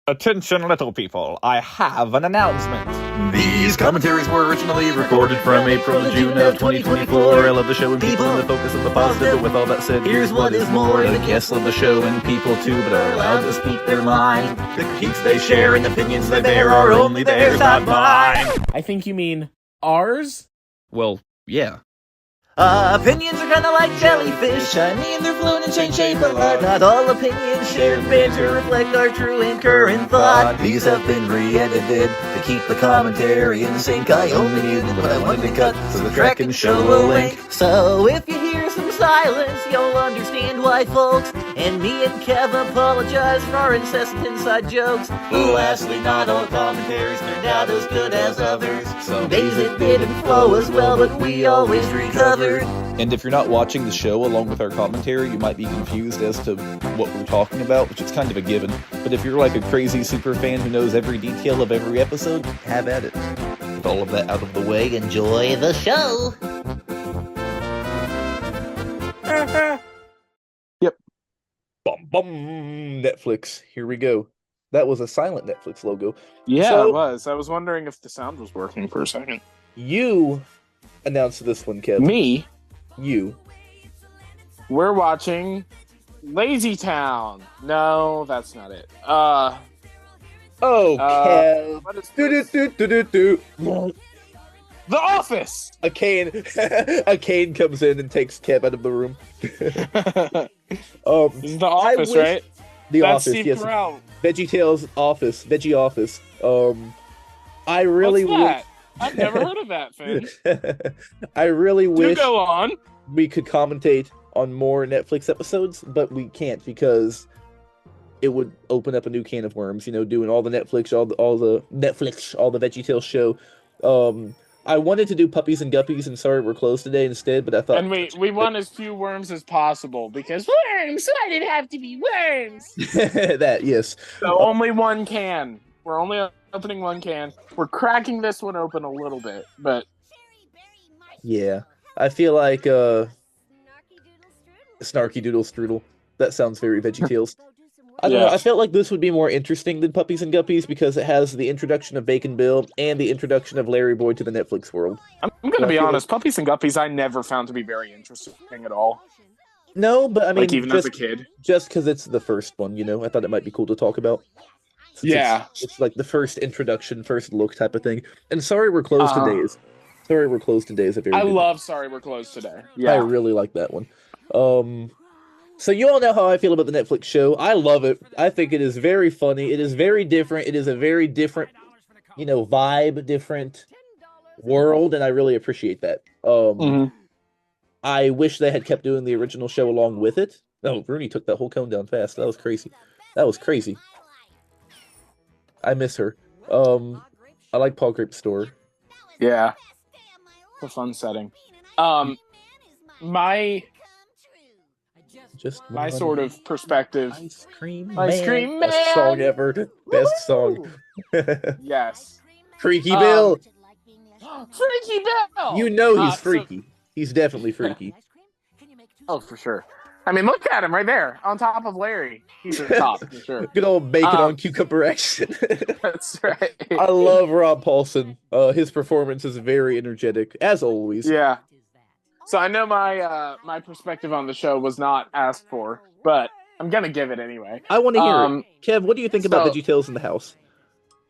Attention, little people, I have an announcement. These commentaries were originally recorded from April to June of 2024. I love the show and people and the focus of the positive, but with all that said, here's what is more. The guests love the show and people too, but are allowed to speak their mind. The critiques they share and opinions they bear are only theirs, not mine. I think you mean ours? Well, yeah. Opinions are kinda like jellyfish. I mean, they're float and change shape a lot. Not all opinions shared banter reflect our true and current thought. These have been re-edited to keep the commentary in sync. I only muted what I wanted to cut so the track can show a link. So if you hear some silence, you'll understand why, folks. And me and Kev apologize for our incessant inside jokes. Lastly, not all commentaries turned out as good as others. Some days it didn't flow as well, but we always recovered. And if you're not watching the show along with our commentary, you might be confused as to what we're talking about, which is kind of a given. But if you're like a crazy super fan who knows every detail of every episode, have at it. With all of that out of the way, enjoy the show! Yep. Bum bum! Netflix. Here we go. That was a silent Netflix logo. Yeah, So- it was. I was wondering if the sound was working for a second. You announced this one, Kev. Me? You. We're watching Lazy Town. No, that's not it. Oh, Kev. What is Do this? do do do do do. The Office! A cane comes in and takes Kev out of the room. This is The Office, wish- right? The That's Office, Steve yes. Carell. VeggieTales Office, Veggie Office. I really What's that? I've never heard of that, Finn. I really Do wish go on. we could commentate on more Netflix episodes, but we can't because it would open up a new can of worms. You know, doing all the Netflix, all the VeggieTales show. I wanted to do Puppies and Guppies, and sorry we're closed today instead. But I thought, And we want as few worms as possible because worms. Why did it have to be worms? that yes. So only one can. We're only opening one can. We're cracking this one open a little bit, but Yeah, I feel like Snarky Doodle Strudel. That sounds very VeggieTales. I don't know. Yeah. I felt like this would be more interesting than Puppies and Guppies because it has the introduction of Bacon Bill and the introduction of Larry Boy to the Netflix world. I'm gonna I be feel honest. Puppies and Guppies, I never found to be very interesting at all. No, but I mean, Like even as a kid. just because it's the first one, you know, I thought it might be cool to talk about. Since Yeah. it's like the first introduction, first look type of thing. And sorry we're closed today. Sorry we're closed today is a very I good love Sorry We're Closed Today. I Yeah. really like that one. So you all know how I feel about the Netflix show. I love it. I think it is very funny. It is very different. It is a very different, you know, vibe, different world, and I really appreciate that. Mhm. I wish they had kept doing the original show along with it. Oh, Rooney took that whole cone down fast. That was crazy. That was crazy. I miss her. I like Paul Grape's store. Yeah. It's a fun setting. My Just my sort of perspective. Ice cream Ice man. cream Best song man. ever. Best song. Yes. Freaky Bill. Freaky Bill. You know he's so- freaky. He's definitely freaky. Oh, for sure. I mean, look at him right there on top of Larry. He's at the top for sure. Good old bacon on cucumber action. That's right. I love Rob Paulson. His performance is very energetic, as always. Yeah. So I know my perspective on the show was not asked for, but I'm gonna give it anyway. I want to hear it. Kev, what do you think about so- VeggieTales in the house?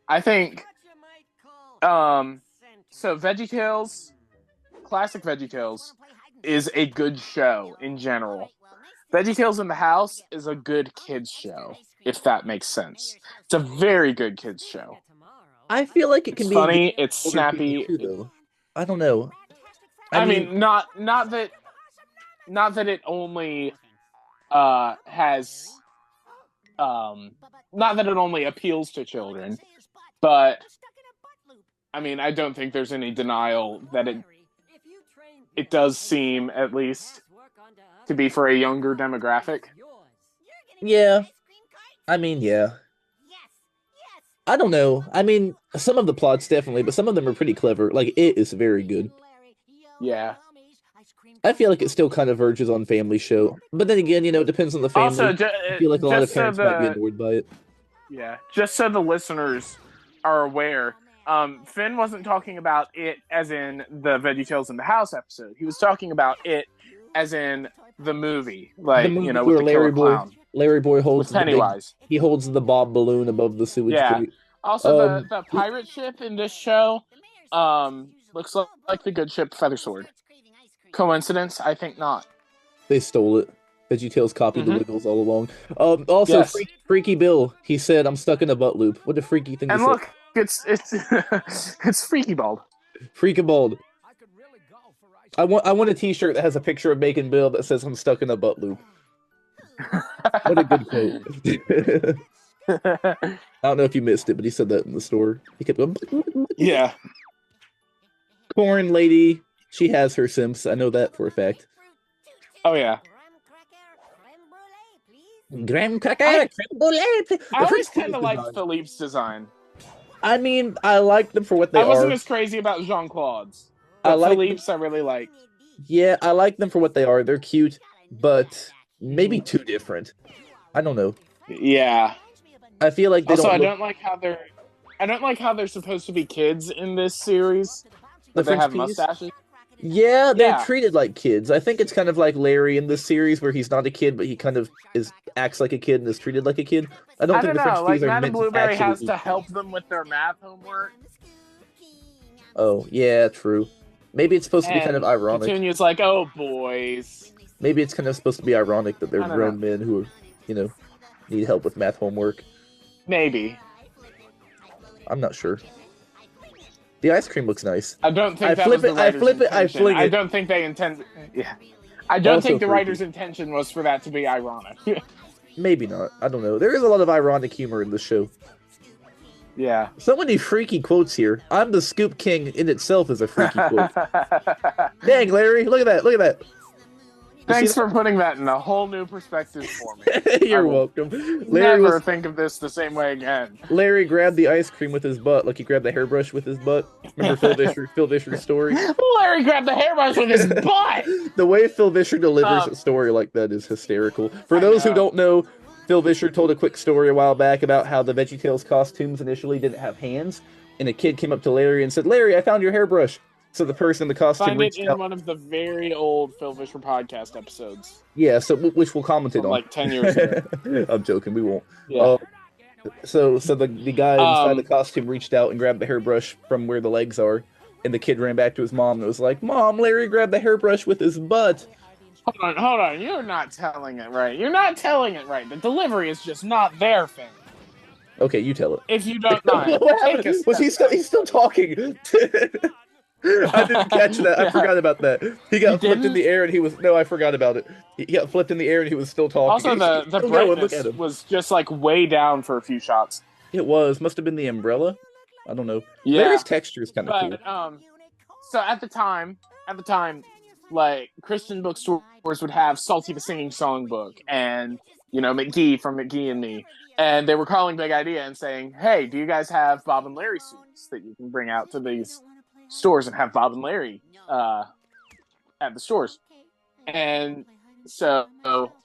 I think, so VeggieTales, classic VeggieTales, is a good show in general. VeggieTales in the House is a good kids show, if that makes sense. It's a very good kids show. I feel like it can It's be funny. It's older snappy. people too, though. I don't know. I mean, not that it only has not that it only appeals to children, but I mean, I don't think there's any denial that it does seem, at least, to be for a younger demographic. Yeah. I mean, yeah. I don't know. I mean, some of the plots definitely, but some of them are pretty clever. Like, it is very good. Yeah. I feel like it still kind of verges on family show. But then again, you know, it depends on the family. Also, I feel like a lot of just so parents might be annoyed by it. Yeah, just so the listeners are aware, Finn wasn't talking about it as in the VeggieTales in the House episode. He was talking about it as in the movie, The like, movie with where the killer clown. Larry Boy holds With Pennywise. he holds the bob balloon above the sewage Yeah. grate. Also, the pirate ship in this show looks like the good ship Feathersword. Coincidence? I think not. They stole it. VeggieTales copied the Wiggles all along. Also, Yes. Freaky Bill, he said, "I'm stuck in a butt loop." What a freaky thing And to look, it's it's Freaky Bald. say. Freaky Bald. I want a T-shirt that has a picture of Bacon Bill that says, "I'm stuck in a butt loop." What a good quote. I don't know if you missed it, but he said that in the store. He kept going. Yeah. Corn lady, she has her simps. I know that for a fact. Oh yeah. Graham cracker, I creme brulee. I always kind of liked Philippe's design. I mean, I like them for what they are. I wasn't as crazy about Jean-Claude's. I But like Philippe's I really liked. Yeah, I like them for what they are. They're cute, but maybe too different. I don't know. Yeah. I feel like they Also, I don't. don't like how they're supposed to be kids in this series. The But they French have peas? mustaches. Yeah, they're Yeah. treated like kids. I think it's kind of like Larry in this series, where he's not a kid, but he kind of acts like a kid and is treated like a kid. I don't I think don't the French know. Like peas are Madame meant to Blueberry actually has be- to help them with their math homework. Oh, yeah, true. Maybe it's supposed to be kind of And ironic. Petunia's like, "Oh, boys." Maybe it's kind of supposed to be ironic that they're I don't grown men who are, need help with math homework. Maybe. I'm not sure. The ice cream looks nice. I don't think I that flip was the it, I writer's flip it, I intention. fling I it. don't think they intend. Yeah. I don't Also think the freaky. writer's intention was for that to be ironic. Maybe not. I don't know. There is a lot of ironic humor in the show. Yeah. So many freaky quotes here. "I'm the Scoop King" in itself is a freaky quote. Dang, Larry, look at that. Look at that. Thanks for putting that in a whole new perspective for me. You're I will welcome. Larry Never think of this the same way again. Larry grabbed the ice cream with his butt, like he grabbed the hairbrush with his butt. Remember Phil Vischer's story? Larry grabbed the hairbrush with his butt. The way Phil Vischer delivers a story like that is hysterical. For those who don't know, Phil Vischer told a quick story a while back about how the VeggieTales costumes initially didn't have hands, and a kid came up to Larry and said, "Larry, I found your hairbrush." So the person in the costume Find it reached in out. one of the very old Phil Vischer podcast episodes. Yeah, so which we'll commentate From on. like 10 years ago. I'm joking, we won't. Yeah. So the guy inside the costume reached out and grabbed the hairbrush from where the legs are, and the kid ran back to his mom and was like, "Mom, Larry grabbed the hairbrush with his butt." Hold on. You're not telling it right. The delivery is just not there, Finn. Okay, you tell it. If you don't mind. What happened? Was he still? He's still talking. I didn't catch that. I forgot about that. He got flipped in the air and he was. No, I forgot about it. He got flipped in the air and he was still talking. Also, the Look brightness at him. was just like way down for a few shots. It was. Must have been the umbrella. I don't know. Yeah. Larry's texture is kind of But cool. so at the time, like Christian bookstores would have Salty the Singing Songbook and McGee from McGee and Me, and they were calling Big Idea and saying, "Hey, do you guys have Bob and Larry suits that you can bring out to these stores and have Bob and Larry at the stores?" And so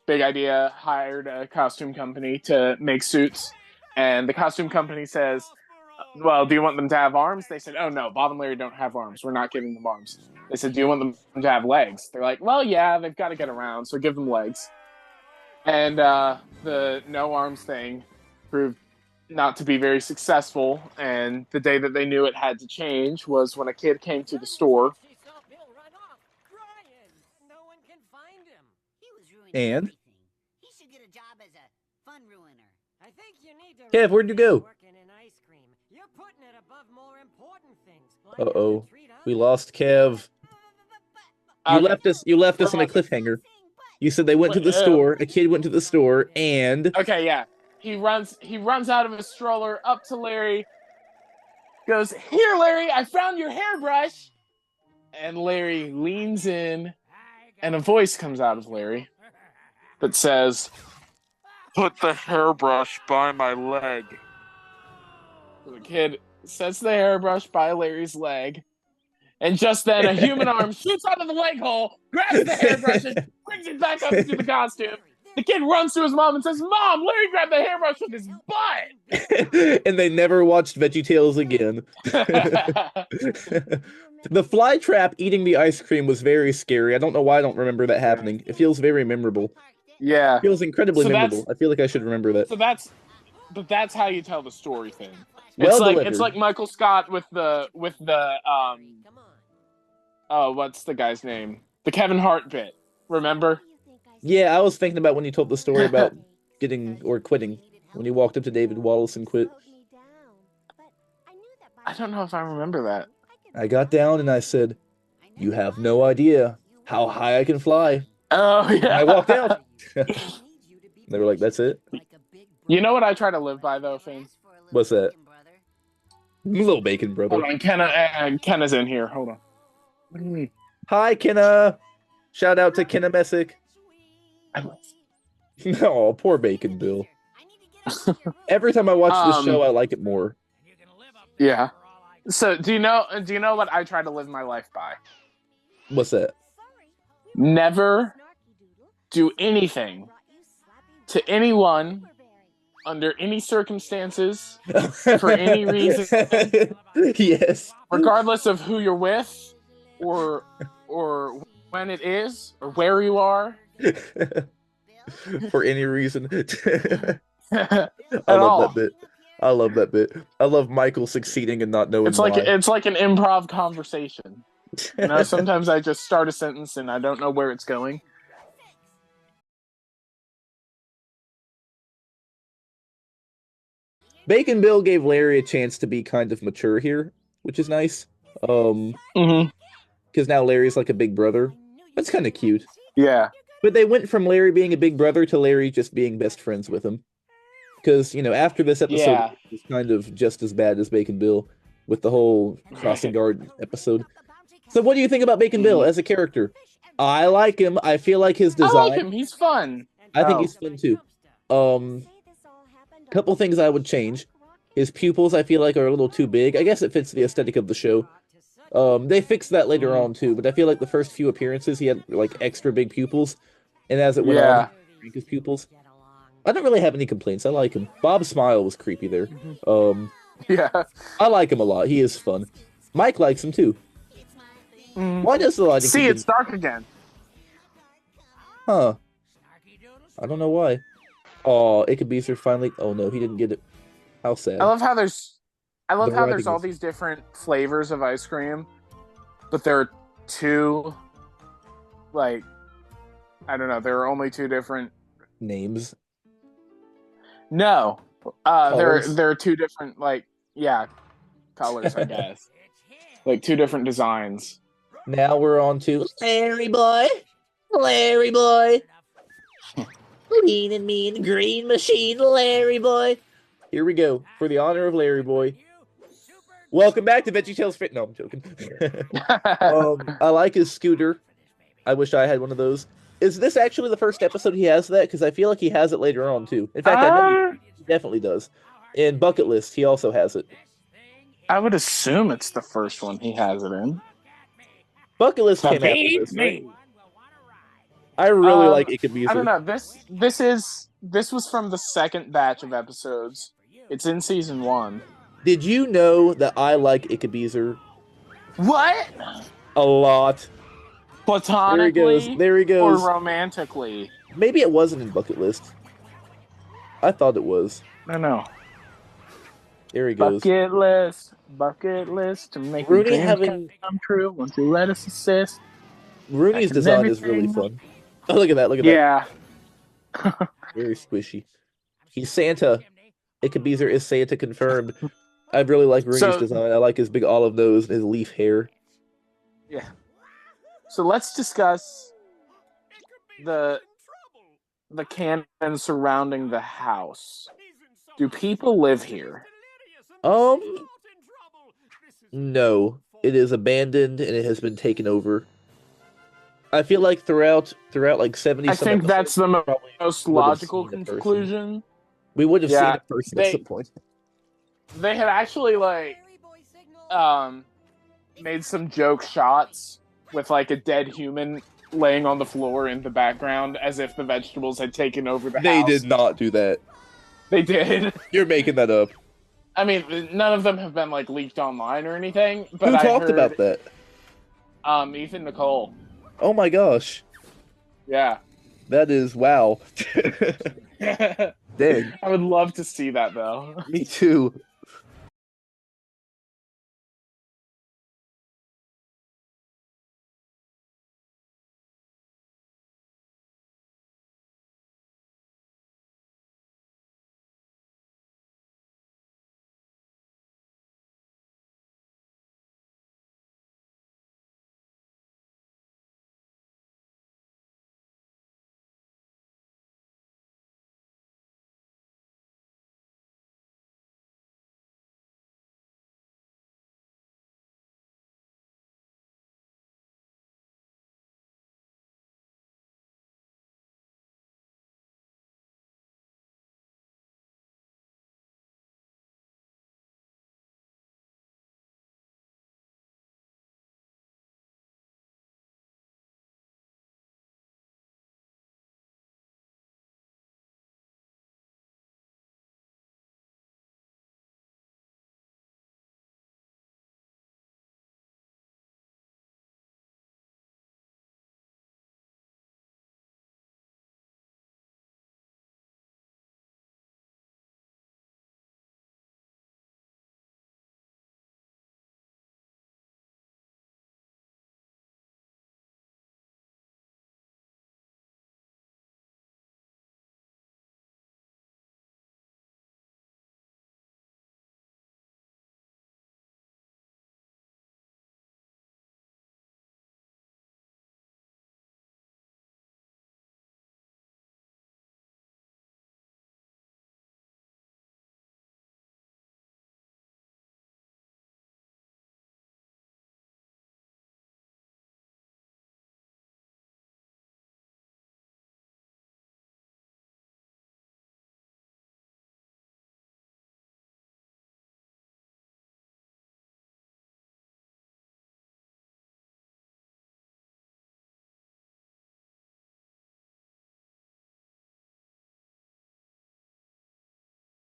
Big Idea hired a costume company to make suits, and the costume company says, "Well, do you want them to have arms?" They said, "Oh no, Bob and Larry don't have arms. We're not giving them arms." They said, "Do you want them to have legs?" They're like, "Well, yeah, they've got to get around, so give them legs." And the no arms thing proved not to be very successful, and the day that they knew it had to change was when a kid came to the store. And Kev, where'd you go? Uh-oh. We lost Kev. You left us on a cliffhanger. You said they went to the store, a kid went to the store, and Okay, yeah. He runs out of his stroller up to Larry, goes, "Here, Larry, I found your hairbrush." And Larry leans in, and a voice comes out of Larry that says, "Put the hairbrush by my leg." So the kid sets the hairbrush by Larry's leg, and just then a human arm shoots out of the leg hole, grabs the hairbrush, and brings it back up into the costume. The kid runs to his mom and says, "Mom, Larry grabbed the hairbrush with his butt." And they never watched VeggieTales again. The fly trap eating the ice cream was very scary. I don't know why I don't remember that happening. It feels very memorable. Yeah. It feels incredibly memorable. I feel like I should remember that. But that's how you tell the story thing. Delivered. It's like Michael Scott with the oh, what's the guy's name? The Kevin Hart bit. Remember? Yeah, I was thinking about when you told the story about quitting. When you walked up to David Wallace and quit. I don't know if I remember that. I got down and I said, "You have no idea how high I can fly." Oh, yeah. And I walked out. They were like, "That's it?" You know what I try to live by, though, Finn? What's that? Little bacon, brother. Hold on, Kenna's in here. Hold on. What do you mean? Hi, Kenna. Shout out to Kenna Messick. Oh, poor Bacon Bill. Every time I watch this show, I like it more. Yeah. So, do you know what I try to live my life by? What's that? Never do anything to anyone under any circumstances for any reason. Yes. Regardless of who you're with or when it is or where you are. For any reason. I love that bit. I love that bit. I love Michael succeeding and not knowing it's like why. It's like an improv conversation. You know, sometimes I just start a sentence and I don't know where it's going. Bacon Bill gave Larry a chance to be kind of mature here, which is nice. Because now Larry's like a big brother. That's kind of cute. Yeah. But they went from Larry being a big brother to Larry just being best friends with him. Because, you know, after this episode, it's kind of just as bad as Bacon Bill with the whole crossing guard episode. So what do you think about Bacon Bill as a character? I like him. I feel like his design... I like him. He's fun. I think he's fun, too. Couple things I would change. His pupils, I feel like, are a little too big. I guess it fits the aesthetic of the show. They fixed that later on, too, but I feel like the first few appearances, he had, like, extra big pupils. And as it went on, he shrank his pupils. I don't really have any complaints. I like him. Bob's smile was creepy there. Yeah. I like him a lot. He is fun. Mike likes him, too. Why does the lighting... See, it's dark again. Huh. I don't know why. Oh, Ickabeezer finally... Oh, no, he didn't get it. How sad. I love how there's all these different flavors of ice cream, but there are two, like, I don't know, there are only two different... Names? No. There are two different, like, colors, I guess. Like, two different designs. Now we're on to LarryBoy. LarryBoy. Green and mean, the green machine, LarryBoy. Here we go. For the honor of LarryBoy. Welcome back to VeggieTales Fan... No, I'm joking. I like his scooter. I wish I had one of those. Is this actually the first episode he has that? Because I feel like he has it later on, too. In fact, I know he definitely does. In Bucket List, he also has it. I would assume it's the first one he has it in. Bucket List came after this, right? I really like Ickabeezer. I don't know. This was from the second batch of episodes. It's in season 1. Did you know that I like Ickabeezer? What? A lot. Platonically? There he goes. Or romantically? Maybe it wasn't in Bucket List. I thought it was. I know. There he goes. Bucket list to make Rooney dreams come true. Once you let us assist. Rooney's design is really fun. Oh, look at that! Look at that! Very squishy. He's Santa. Ickabeezer is Santa confirmed. I really like Rooney's design. I like his big olive nose and his leaf hair. Yeah. So let's discuss the canon surrounding the house. Do people live here? No. It is abandoned and it has been taken over. I feel like throughout like 70 I think that's the most logical conclusion. We would have seen a person at some point. They had actually made some joke shots with like a dead human laying on the floor in the background as if the vegetables had taken over the They house. did not do that. They did. You're making that up. I mean, none of them have been like leaked online or anything. But Who I talked heard, about that? Ethan Nicole. Oh my gosh. Yeah. That is wow. Dang. I would love to see that though. Me too.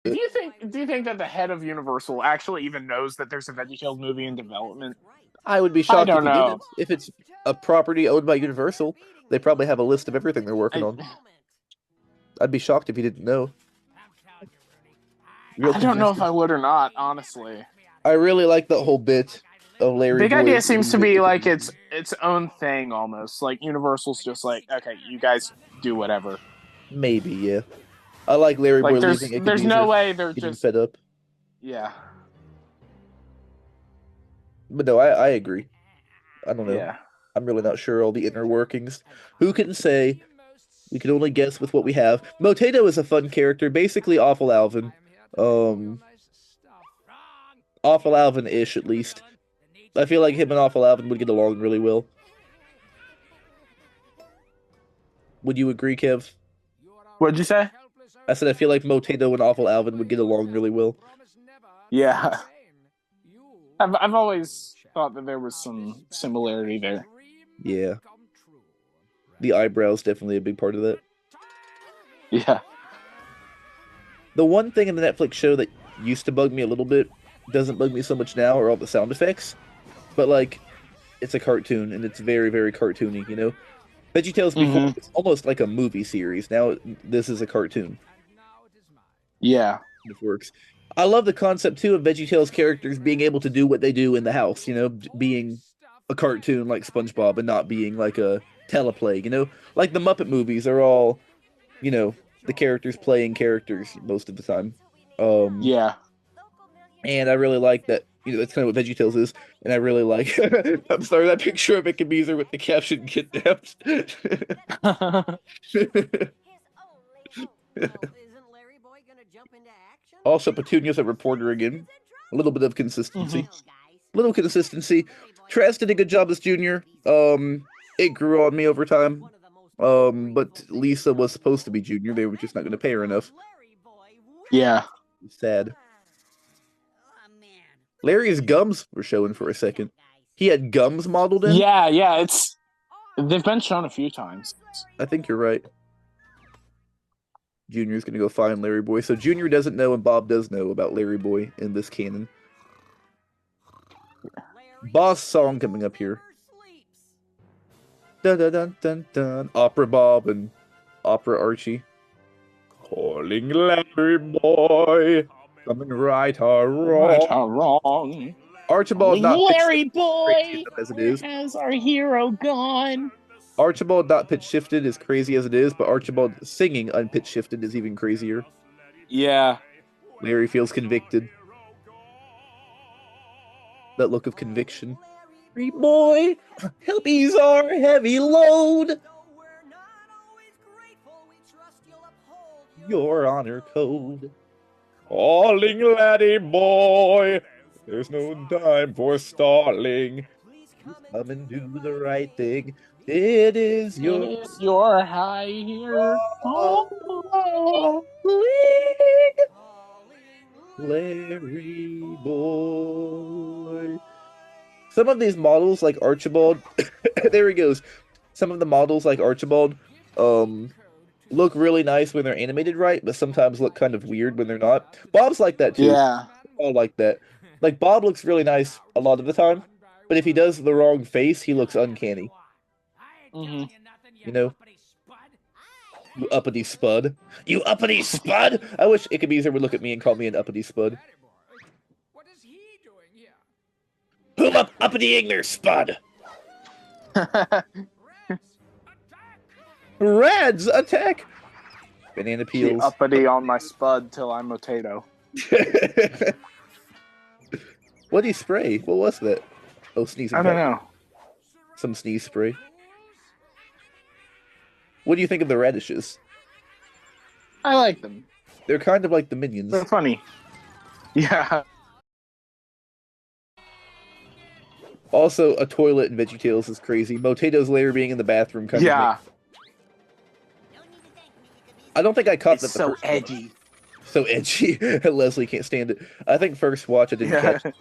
Do you think that the head of Universal actually even knows that there's a VeggieTales movie in development? I would be I shocked if don't he know. didn't. If it's a property owned by Universal, they probably have a list of everything they're working on. I'd be shocked if he didn't know. I don't know if I would or not, honestly. I really like the whole bit of LarryBoy. Big Idea seems to be like its own thing almost. Like Universal's just like, okay, you guys do whatever. Maybe, yeah. I like LarryBoy Like leaving. there's no way they're getting just fed up. Yeah. But no, I agree. I don't know. Yeah. I'm really not sure all the inner workings. Who can say? We can only guess with what we have. Motato is a fun character, basically Awful Alvin. Awful Alvin-ish, at least. I feel like him and Awful Alvin would get along really well. Would you agree, Kev? What'd you say? I said I feel like Motato and Awful Alvin would get along really well. Yeah. I've always thought that there was some similarity there. Yeah. The eyebrows definitely a big part of that. Yeah. The one thing in the Netflix show that used to bug me a little bit, doesn't bug me so much now, are all the sound effects. But, like, it's a cartoon, and it's very, very cartoony, you know? VeggieTales before, it's almost like a movie series. Now, this is a cartoon. Yeah. It works. I love the concept, too, of VeggieTales characters being able to do what they do in the house, you know? Being a cartoon like SpongeBob and not being, like, a teleplay, you know? Like, the Muppet movies are all, you know, the characters playing characters most of the time. Yeah. And I really like that, you know, that's kind of what VeggieTales is. And I really like, I'm sorry, that picture of Ebenezer with the caption kidnapped. Also, Petunia's a reporter again. A little bit of consistency. Little consistency. Trask did a good job as Junior. It grew on me over time. But Lisa was supposed to be Junior. They were just not going to pay her enough. Yeah. Sad. Larry's gums were showing for a second. He had gums modeled in. Yeah, it's They've been shown a few times. I think you're right. Junior's gonna go find LarryBoy. So Junior doesn't know and Bob does know about LarryBoy in this canon. Boss song coming up here. Dun dun dun dun dun. Opera Bob and Opera Archie. Calling LarryBoy. Coming right or wrong. Right or wrong. Archibald not LarryBoy as it is. has our hero gone. Archibald not pitch shifted is crazy as it is, but Archibald singing unpitch shifted is even crazier. Yeah. Larry feels convicted. That look of conviction. Larry boy, help ease our heavy load. Your honor code. Calling laddie boy. There's no time for stalling. Come and do the right thing. It is your high here. Larry boy. Some of these models, like Archibald, there he goes. Some of the models, like Archibald, look really nice when they're animated right, but sometimes look kind of weird when they're not. Bob's like that too. Yeah. All like that. Like Bob looks really nice a lot of the time, but if he does the wrong face, he looks uncanny. Mm-hmm. You know? You uppity spud. You uppity spud! I wish Ickabeezer would look at me and call me an uppity spud. What is he doing here? Whom up uppity igner spud! Rads attack! Banana peels. Uppity on my spud till I'm potato. What did he spray? What was that? Oh, sneezing. I don't know. Some sneeze spray. What do you think of the radishes? I like them. They're kind of like the minions. They're funny. Yeah. Also, a toilet in VeggieTales is crazy. Motato's lair being in the bathroom kind of. I don't think I caught that. It's so edgy. So edgy. Leslie can't stand it. I think first watch I didn't catch it.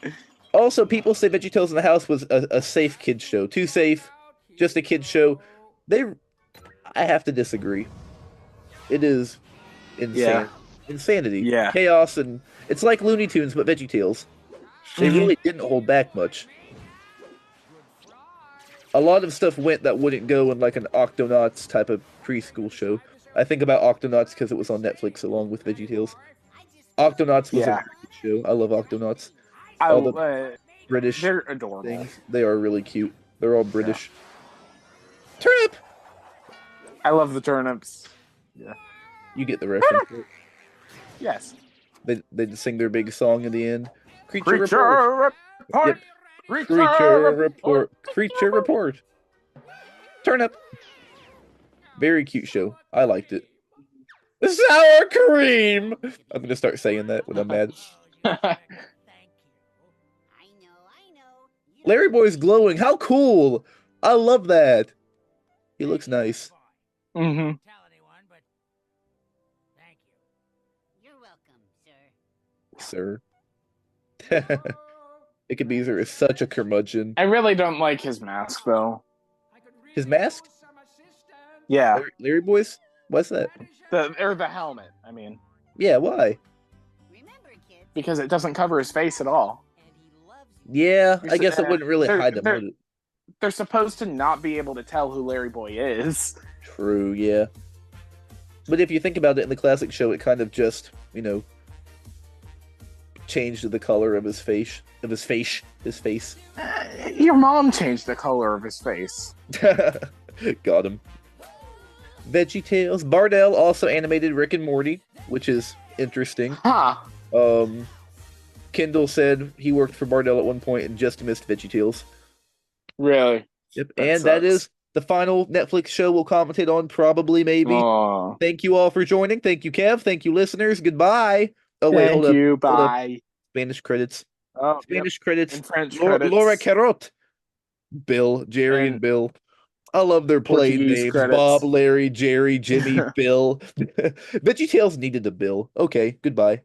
Also, people say VeggieTales in the House was a safe kids show. Too safe. Just a kids show. I have to disagree. It is insane. Yeah. Insanity. Yeah. Chaos, and it's like Looney Tunes, but VeggieTales. They really didn't hold back much. A lot of stuff went that wouldn't go in like an Octonauts type of preschool show. I think about Octonauts because it was on Netflix along with VeggieTales. Octonauts was a great show. I love Octonauts. All the British they're adorable. things. They are really cute. They're all British. Yeah. Turnip! I love the turnips. Yeah. You get the reference. Right? Yes. They just sing their big song in the end. Creature report. Yep. Creature report. Creature report. Turnip. Very cute show. I liked it. Sour cream. I'm gonna start saying that when I'm mad. LarryBoy's glowing. How cool! I love that. He looks nice. Mm-hmm. Sir. Ickabeezer is such a curmudgeon. I really don't like his mask, though. His mask? Yeah. LarryBoy's? What's that? The helmet, I mean. Yeah, why? Because it doesn't cover his face at all. Yeah, I guess it wouldn't really hide him, would it? They're supposed to not be able to tell who LarryBoy is. True, yeah. But if you think about it, in the classic show, it kind of just, changed the color of his face. His face. Your mom changed the color of his face. Got him. VeggieTales. Bardell also animated Rick and Morty, which is interesting. Huh. Kendall said he worked for Bardell at one point and just missed VeggieTales. Really? Yep. That is the final Netflix show we'll commentate on, probably, maybe. Aww. Thank you all for joining. Thank you, Kev. Thank you, listeners. Goodbye. Oh, wait, hold up. Thank you. Hold up. Bye. Spanish credits. Oh, Spanish credits. And French credits. Laura Carrot. Bill. Jerry and Bill. I love their play names. Credits. Bob, Larry, Jerry, Jimmy, Bill. VeggieTales needed a Bill. Okay, goodbye.